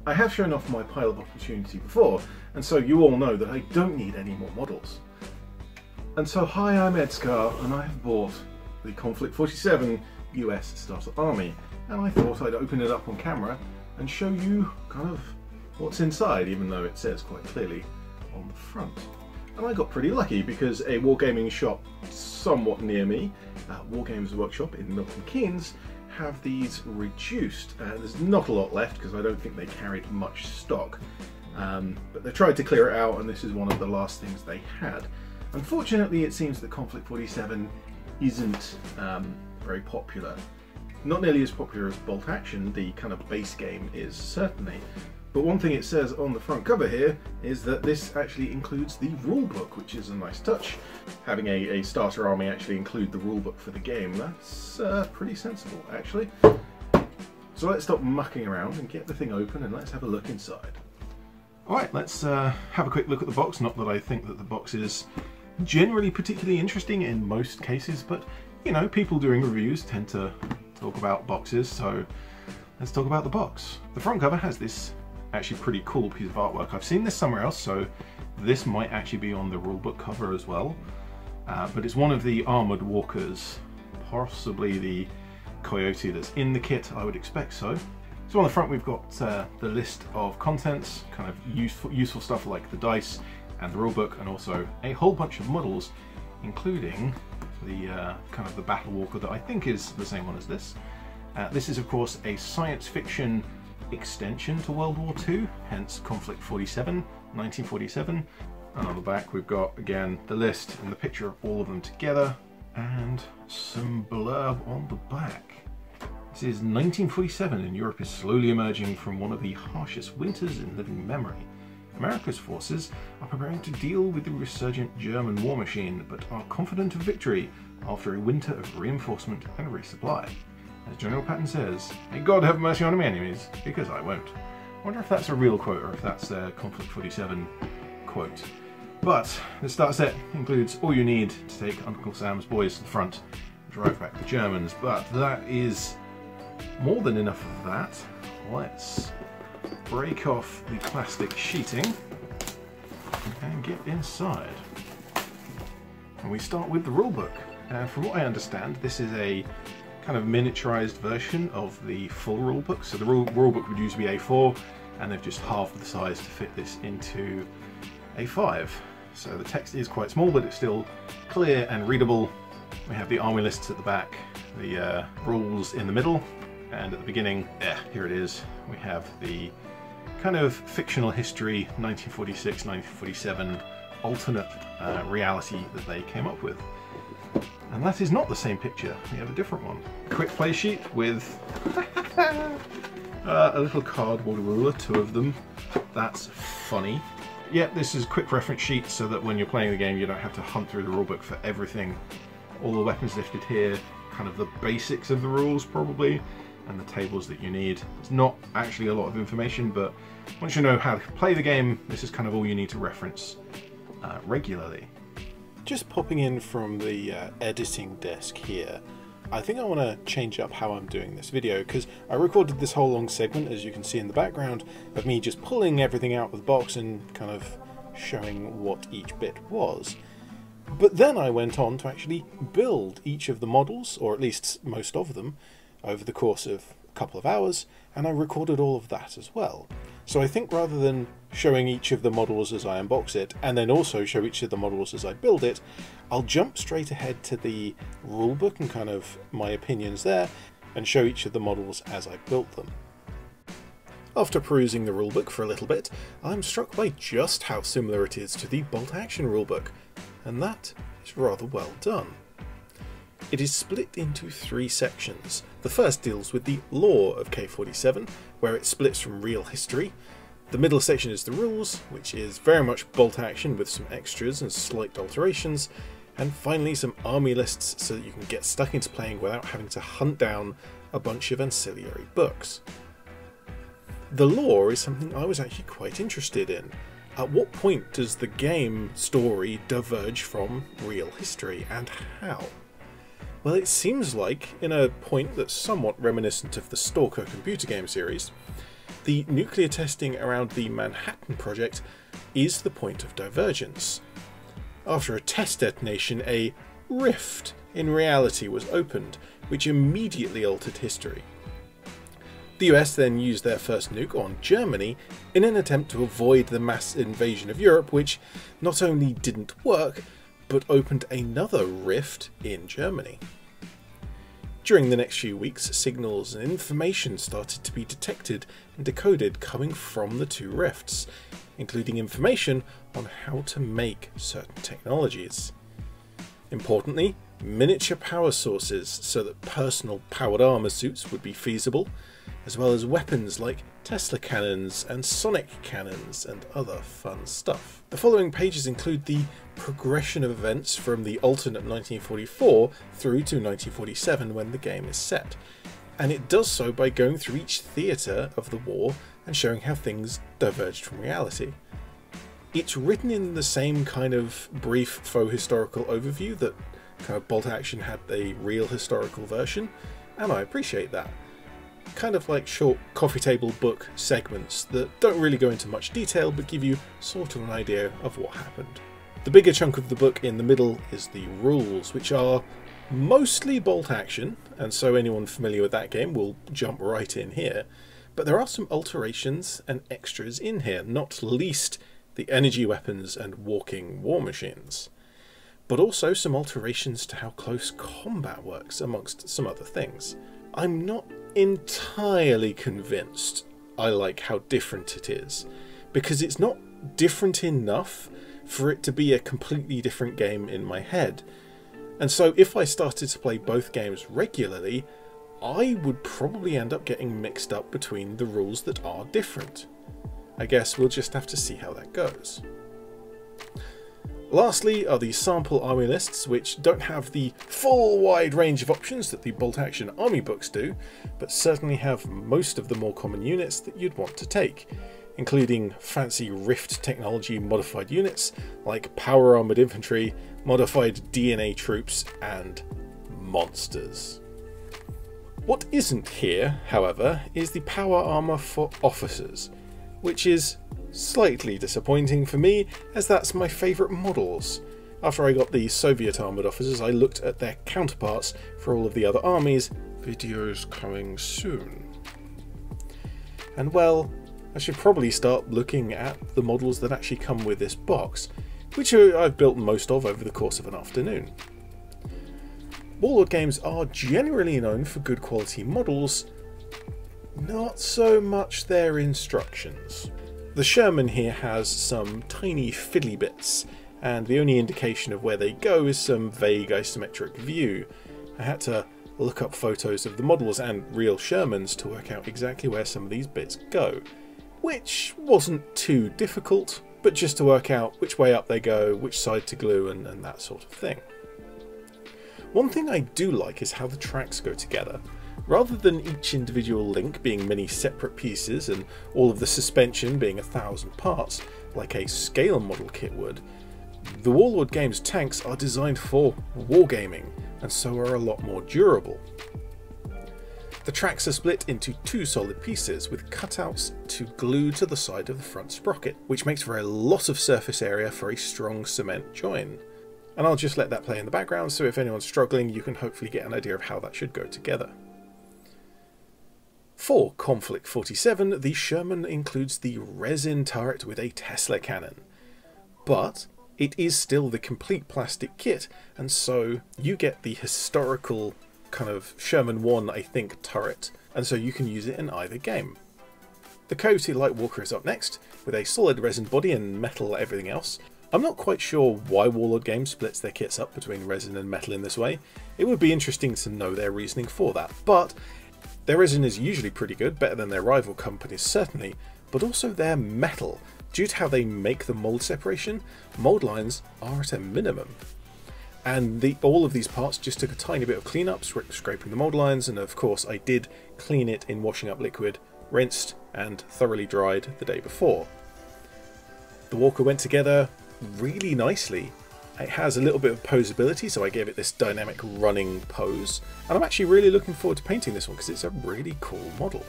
I have shown off my pile of opportunity before, and so you all know that I don't need any more models. And so hi, I'm ED-SKaR, and I have bought the Konflikt 47 US Starter Army, and I thought I'd open it up on camera and show you kind of what's inside, even though it says quite clearly on the front. And I got pretty lucky because a wargaming shop somewhat near me, Wargames Workshop in Milton Keynes, have these reduced. There's not a lot left because I don't think they carried much stock, but they tried to clear it out, and this is one of the last things they had. Unfortunately, it seems that Konflikt 47 isn't very popular. Not nearly as popular as Bolt Action, the kind of base game, is certainly. But one thing it says on the front cover here is that this actually includes the rulebook, which is a nice touch. Having a starter army actually include the rulebook for the game, that's pretty sensible actually. So let's stop mucking around and get the thing open, and let's have a look inside. Alright, let's have a quick look at the box. Not that I think that the box is generally particularly interesting in most cases, but you know, people doing reviews tend to talk about boxes, so let's talk about the box. The front cover has this actually pretty cool piece of artwork. I've seen this somewhere else, so this might actually be on the rulebook cover as well. But it's one of the armoured walkers, possibly the Coyote that's in the kit, I would expect so. So on the front we've got the list of contents, kind of useful stuff like the dice and the rulebook, and also a whole bunch of models, including the kind of the battle walker that I think is the same one as this. This is of course a science fiction extension to World War II, hence Konflikt 47, 1947. And on the back we've got, again, the list and the picture of all of them together, and some blurb on the back. This is 1947, and Europe is slowly emerging from one of the harshest winters in living memory. America's forces are preparing to deal with the resurgent German war machine, but are confident of victory after a winter of reinforcement and resupply. As General Patton says, "May God have mercy on my enemies, because I won't." I wonder if that's a real quote or if that's a Konflikt 47 quote. But the starter set includes all you need to take Uncle Sam's boys to the front and drive back the Germans, but that is more than enough of that. Let's break off the plastic sheeting and get inside. And we start with the rulebook. From what I understand, this is a kind of miniaturized version of the full rulebook. So the rulebook would usually be A4, and they've just halved the size to fit this into A5. So the text is quite small, but it's still clear and readable. We have the army lists at the back, the rules in the middle, and at the beginning, here it is, we have the kind of fictional history 1946, 1947 alternate reality that they came up with. And that is not the same picture, we have a different one. Quick play sheet with a little cardboard ruler, two of them. That's funny. Yeah, this is a quick reference sheet so that when you're playing the game you don't have to hunt through the rulebook for everything. All the weapons listed here, kind of the basics of the rules probably, and the tables that you need. It's not actually a lot of information, but once you know how to play the game, this is kind of all you need to reference regularly. Just popping in from the editing desk here, I think I want to change up how I'm doing this video, because I recorded this whole long segment, as you can see in the background, of me just pulling everything out of the box and kind of showing what each bit was. But then I went on to actually build each of the models, or at least most of them, over the course of a couple of hours, and I recorded all of that as well. So I think rather than showing each of the models as I unbox it, and then also show each of the models as I build it, I'll jump straight ahead to the rulebook and kind of my opinions there, and show each of the models as I built them. After perusing the rulebook for a little bit, I'm struck by just how similar it is to the Bolt Action rulebook, and that is rather well done. It is split into 3 sections. The first deals with the lore of K47, where it splits from real history. The middle section is the rules, which is very much Bolt Action with some extras and slight alterations. And finally some army lists so that you can get stuck into playing without having to hunt down a bunch of ancillary books. The lore is something I was actually quite interested in. At what point does the game story diverge from real history, and how? Well, it seems like in a point that's somewhat reminiscent of the Stalker computer game series. The nuclear testing around the Manhattan Project is the point of divergence. After a test detonation, a rift in reality was opened, which immediately altered history. The US then used their first nuke on Germany in an attempt to avoid the mass invasion of Europe, which not only didn't work, but opened another rift in Germany. During the next few weeks, signals and information started to be detected and decoded coming from the two rifts, including information on how to make certain technologies. Importantly, miniature power sources so that personal powered armor suits would be feasible, as well as weapons like Tesla cannons and sonic cannons and other fun stuff. The following pages include the progression of events from the alternate 1944 through to 1947 when the game is set, and it does so by going through each theatre of the war and showing how things diverged from reality. It's written in the same kind of brief faux historical overview that kind of Bolt Action had a real historical version, and I appreciate that. Kind of like short coffee table book segments that don't really go into much detail but give you sort of an idea of what happened. The bigger chunk of the book in the middle is the rules, which are mostly Bolt Action, and so anyone familiar with that game will jump right in here. But there are some alterations and extras in here, not least the energy weapons and walking war machines, but also some alterations to how close combat works, amongst some other things. I'm not entirely convinced I like how different it is, because it's not different enough for it to be a completely different game in my head. And so if I started to play both games regularly, I would probably end up getting mixed up between the rules that are different. I guess we'll just have to see how that goes. Lastly are the sample army lists, which don't have the full wide range of options that the Bolt Action army books do, but certainly have most of the more common units that you'd want to take, including fancy Rift technology modified units like power armoured infantry, modified DNA troops, and monsters. What isn't here, however, is the power armour for officers, which is slightly disappointing for me, as that's my favourite models. After I got the Soviet armoured officers, I looked at their counterparts for all of the other armies. Videos coming soon. And well, I should probably start looking at the models that actually come with this box, which I've built most of over the course of an afternoon. Warlord games are generally known for good quality models, not so much their instructions. The Sherman here has some tiny fiddly bits, and the only indication of where they go is some vague isometric view. I had to look up photos of the models and real Shermans to work out exactly where some of these bits go, which wasn't too difficult, but just to work out which way up they go, which side to glue, and that sort of thing. One thing I do like is how the tracks go together. Rather than each individual link being many separate pieces and all of the suspension being 1,000 parts, like a scale model kit would, the Warlord game's tanks are designed for wargaming, and so are a lot more durable. The tracks are split into two solid pieces with cutouts to glue to the side of the front sprocket, which makes for a lot of surface area for a strong cement join. And I'll just let that play in the background, so if anyone's struggling you can hopefully get an idea of how that should go together. For Konflikt 47, the Sherman includes the resin turret with a Tesla cannon, but it is still the complete plastic kit, and so you get the historical kind of Sherman 1, I think, turret, and so you can use it in either game. The Coyote Lightwalker is up next, with a solid resin body and metal everything else. I'm not quite sure why Warlord Games splits their kits up between resin and metal in this way. It would be interesting to know their reasoning for that, but their resin is usually pretty good, better than their rival companies certainly, but also their metal. Due to how they make the mould separation, mould lines are at a minimum. And all of these parts just took a tiny bit of cleanup, scraping the mould lines, and of course I did clean it in washing up liquid, rinsed and thoroughly dried the day before. The walker went together really nicely. It has a little bit of posability, so I gave it this dynamic running pose, and I'm actually really looking forward to painting this one because it's a really cool model.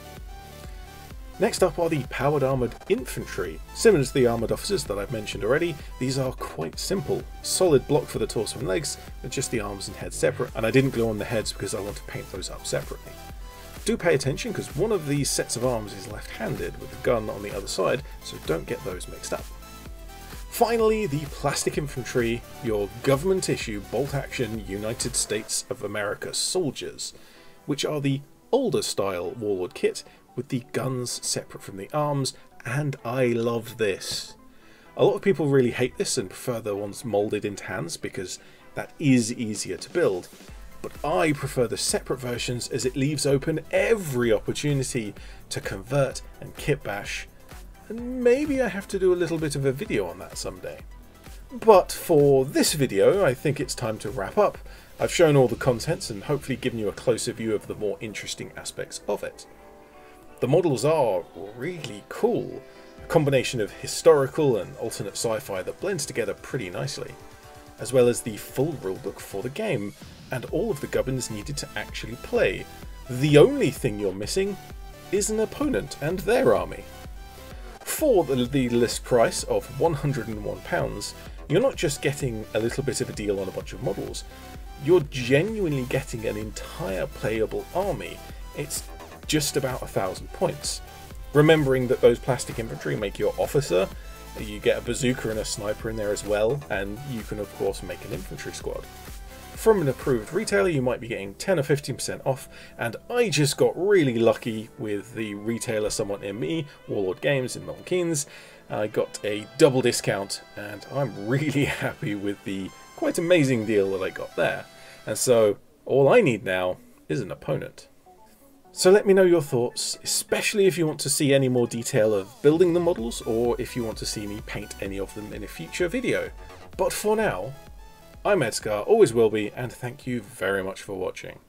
Next up are the powered armoured infantry. Similar to the armoured officers that I've mentioned already, these are quite simple. Solid block for the torso and legs, with just the arms and head separate, and I didn't glue on the heads because I want to paint those up separately. Do pay attention because one of these sets of arms is left-handed with the gun on the other side, so don't get those mixed up. Finally, the plastic infantry, your government issue bolt-action United States of America soldiers, which are the older style Warlord kit with the guns separate from the arms, and I love this. A lot of people really hate this and prefer the ones moulded into hands because that is easier to build, but I prefer the separate versions as it leaves open every opportunity to convert and kit bash, and maybe I have to do a little bit of a video on that someday. But for this video, I think it's time to wrap up. I've shown all the contents and hopefully given you a closer view of the more interesting aspects of it. The models are really cool, a combination of historical and alternate sci-fi that blends together pretty nicely, as well as the full rulebook for the game, and all of the gubbins needed to actually play. The only thing you're missing is an opponent and their army. For the list price of £101, you're not just getting a little bit of a deal on a bunch of models, you're genuinely getting an entire playable army. It's just about 1,000 points. Remembering that those plastic infantry make your officer, you get a bazooka and a sniper in there as well, and you can of course make an infantry squad. From an approved retailer you might be getting 10 or 15% off, and I just got really lucky with the retailer somewhat near me, Warlord Games in Milton Keynes. I got a double discount and I'm really happy with the quite amazing deal that I got there. And so all I need now is an opponent. So let me know your thoughts, especially if you want to see any more detail of building the models or if you want to see me paint any of them in a future video. But for now, I'm ED-SKaR, always will be, and thank you very much for watching.